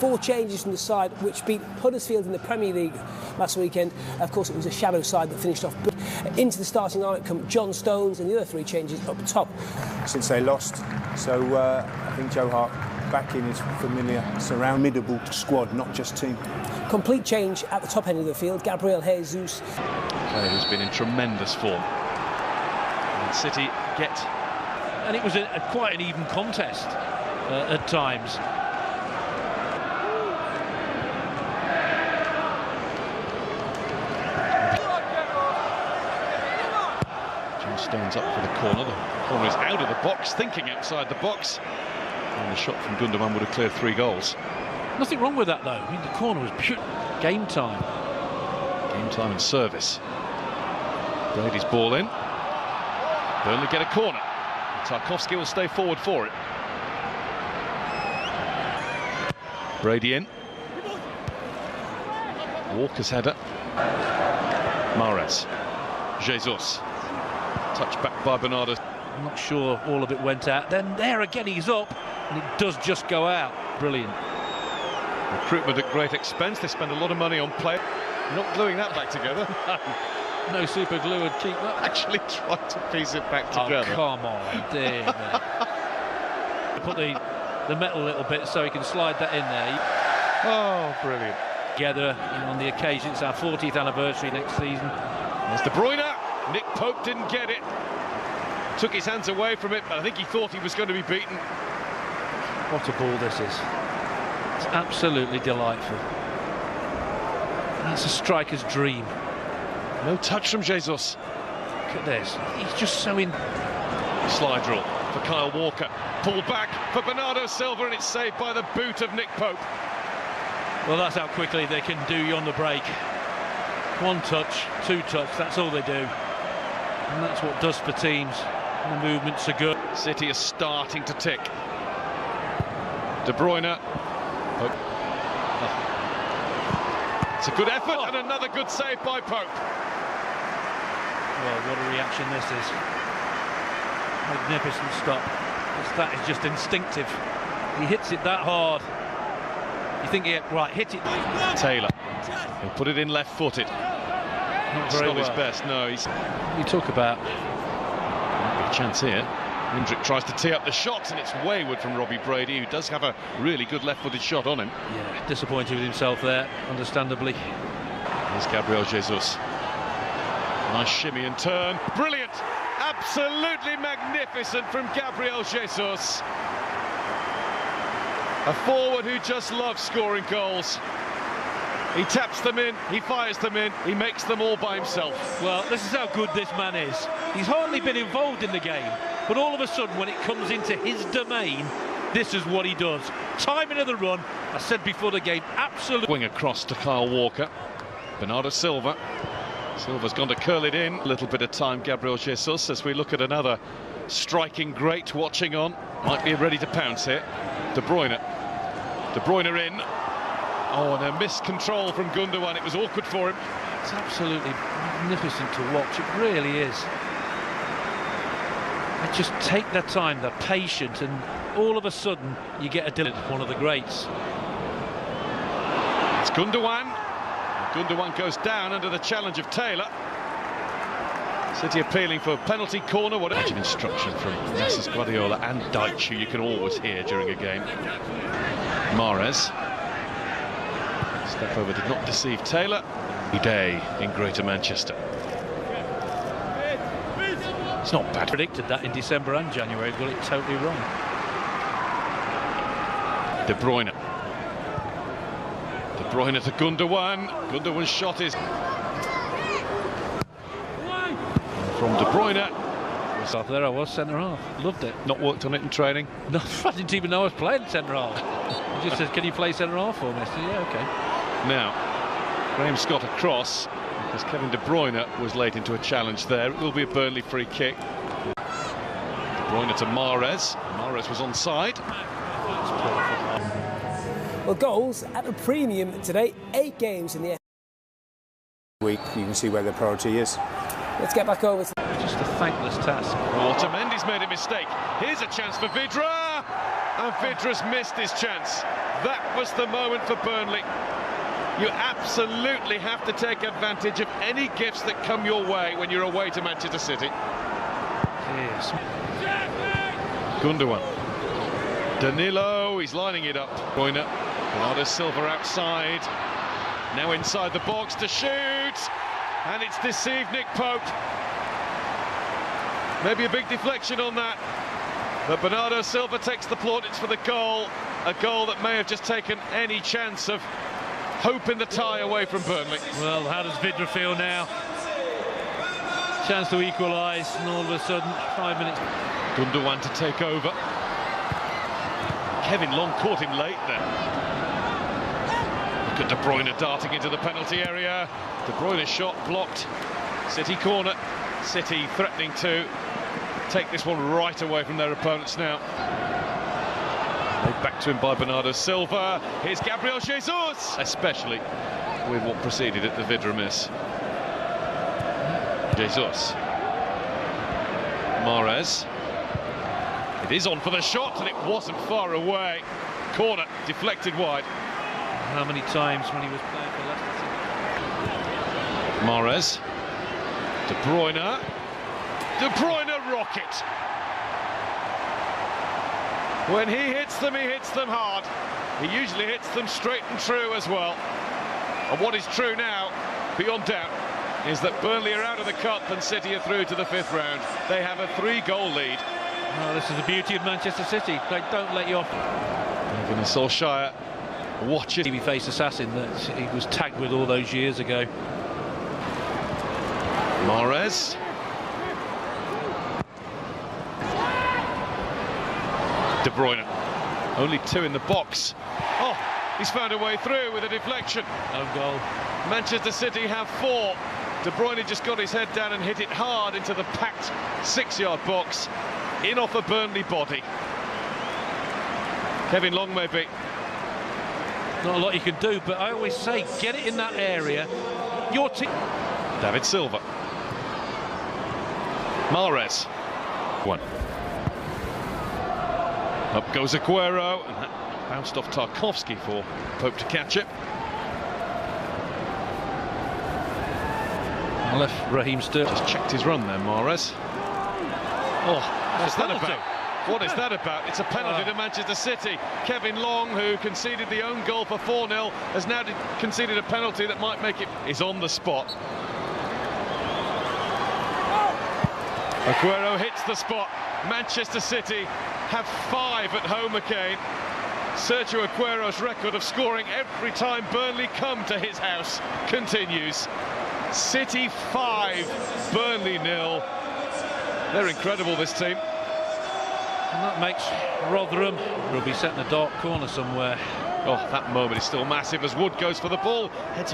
4 changes from the side which beat Huddersfield in the Premier League last weekend. Of course, it was a shadow side that finished off. Into the starting lineup come John Stones and the other 3 changes up top. Since they lost, so I think Joe Hart back in his familiar, surroundable squad, not just team. Complete change at the top end of the field. Gabriel Jesus, player who's been in tremendous form. And City get, and it was quite an even contest at times. John Stones up for the corner. The corner is out of the box, thinking outside the box. And the shot from Gundogan would have cleared 3 goals. Nothing wrong with that, though. I mean, the corner was pure game time. Game time and service. Brady's ball in. Burnley get a corner. Tarkowski will stay forward for it. Brady in. Walker's header. Mahrez. Jesus. Touched back by Bernardo. I'm not sure all of it went out. Then there again he's up, and it does just go out. Brilliant. Recruitment at great expense. They spend a lot of money on play. Not gluing that back together. No super glue would keep that. Actually tried to piece it back together. Oh, come on, dear me. Put the metal a little bit so he can slide that in there. Oh, brilliant. Together on the occasion, it's our 40th anniversary next season. There's De Bruyne. Nick Pope didn't get it. Took his hands away from it, but I think he thought he was going to be beaten. What a ball this is. It's absolutely delightful. That's a striker's dream. No touch from Jesus. Look at this. He's just so in. Slide rule for Kyle Walker. Pull back for Bernardo Silva, and it's saved by the boot of Nick Pope. Well, that's how quickly they can do you on the break. 1 touch, 2 touch, that's all they do. And that's what does for teams. And the movements are good. City is starting to tick. De Bruyne. Pope. It's a good effort and another good save by Pope. Well, what a reaction this is. Magnificent stop. That is just instinctive. He hits it that hard. You think, right, hit it. Taylor. He'll put it in left-footed. Not very well. His best, no. You talk about might be a chance here. Hendrick tries to tee up the shots, and it's wayward from Robbie Brady, who does have a really good left-footed shot on him. Yeah, disappointed with himself there, understandably. Here's Gabriel Jesus. Nice shimmy and turn. Brilliant! Absolutely magnificent from Gabriel Jesus. A forward who just loves scoring goals. He taps them in, he fires them in, he makes them all by himself. Well, this is how good this man is. He's hardly been involved in the game, but all of a sudden, when it comes into his domain, this is what he does. Timing of the run, I said before the game, absolutely. Wing across to Kyle Walker. Bernardo Silva. Silva's gone to curl it in. A little bit of time, Gabriel Jesus, as we look at another striking great watching on. Might be ready to pounce here. De Bruyne. De Bruyne in. Oh, and a missed control from Gundogan. It was awkward for him. It's absolutely magnificent to watch. It really is. They just take their time, they're patient, and all of a sudden you get a delivery. One of the greats. It's Gundogan. Gundogan goes down under the challenge of Taylor. City appealing for a penalty, corner, whatever. An instruction from Nasser Guardiola and Deitch, who you can always hear during a game. Mahrez. Step over did not deceive Taylor. Day in Greater Manchester. It's not bad. Predicted that in December and January, got it totally wrong. De Bruyne. De Bruyne to Gundogan. Gundogan's shot is from De Bruyne. There I was, centre half. Loved it. Not worked on it in training. No, I didn't even know I was playing centre half. He just said, "Can you play centre half for me?" I said, "Yeah, okay." Now, Graham Scott across, because Kevin De Bruyne was late into a challenge there. It will be a Burnley free kick. De Bruyne to Mahrez. Mahrez was onside. Well, goals at a premium today. 8 games in the week. You can see where the priority is. Let's get back over to... Just a thankless task. Otamendi's made a mistake. Here's a chance for Vidra. and Vidra's missed his chance. That was the moment for Burnley. You absolutely have to take advantage of any gifts that come your way when you're away to Manchester City. Yes. Gundogan. Danilo, he's lining it up. Boyner. Bernardo Silva outside. Now inside the box to shoot. And it's deceived Nick Pope. Maybe a big deflection on that. But Bernardo Silva takes the plaudits for the goal. A goal that may have just taken any chance of hope in the tie away from Burnley. Well, how does Vidra feel now? Chance to equalise, and all of a sudden, 5 minutes. Gundogan to take over. Kevin Long caught him late there. Look at De Bruyne darting into the penalty area. De Bruyne's shot blocked. City corner. City threatening to take this one right away from their opponents now. Back to him by Bernardo Silva. Here's Gabriel Jesus, especially with what preceded at the Vidra miss. Jesus. Mahrez. It is on for the shot, and it wasn't far away. Corner, deflected wide. How many times when he was playing for Leicester? Mahrez. De Bruyne. De Bruyne rocket. When he hits them hard. He usually hits them straight and true as well. And what is true now, beyond doubt, is that Burnley are out of the cup and City are through to the 5th round. They have a 3-goal lead. Oh, this is the beauty of Manchester City. They don't let you off. Even Solskjaer watch it. Babyface assassin that he was tagged with all those years ago. Mahrez. De Bruyne. Only 2 in the box. Oh, he's found a way through with a deflection. Own goal. Manchester City have 4. De Bruyne just got his head down and hit it hard into the packed 6-yard box. In off a Burnley body. Kevin Long maybe. Not a lot you can do, but I always say, get it in that area. Your team. David Silva. Mahrez. 1. Up goes Aguero, and that bounced off Tarkowski for Pope to catch it. I left Raheem Sterling. Just checked his run there, Mahrez. Oh, what's that about? What is that about? It's a penalty to Manchester City. Kevin Long, who conceded the own goal for 4-0, has now conceded a penalty that might make it. Is on the spot. Aguero hits the spot. Manchester City have 5 at home again. Sergio Aguero's record of scoring every time Burnley come to his house continues. City 5, Burnley 0. They're incredible, this team. And that makes Rotherham. Will be set in a dark corner somewhere. Oh, that moment is still massive as Wood goes for the ball. Heads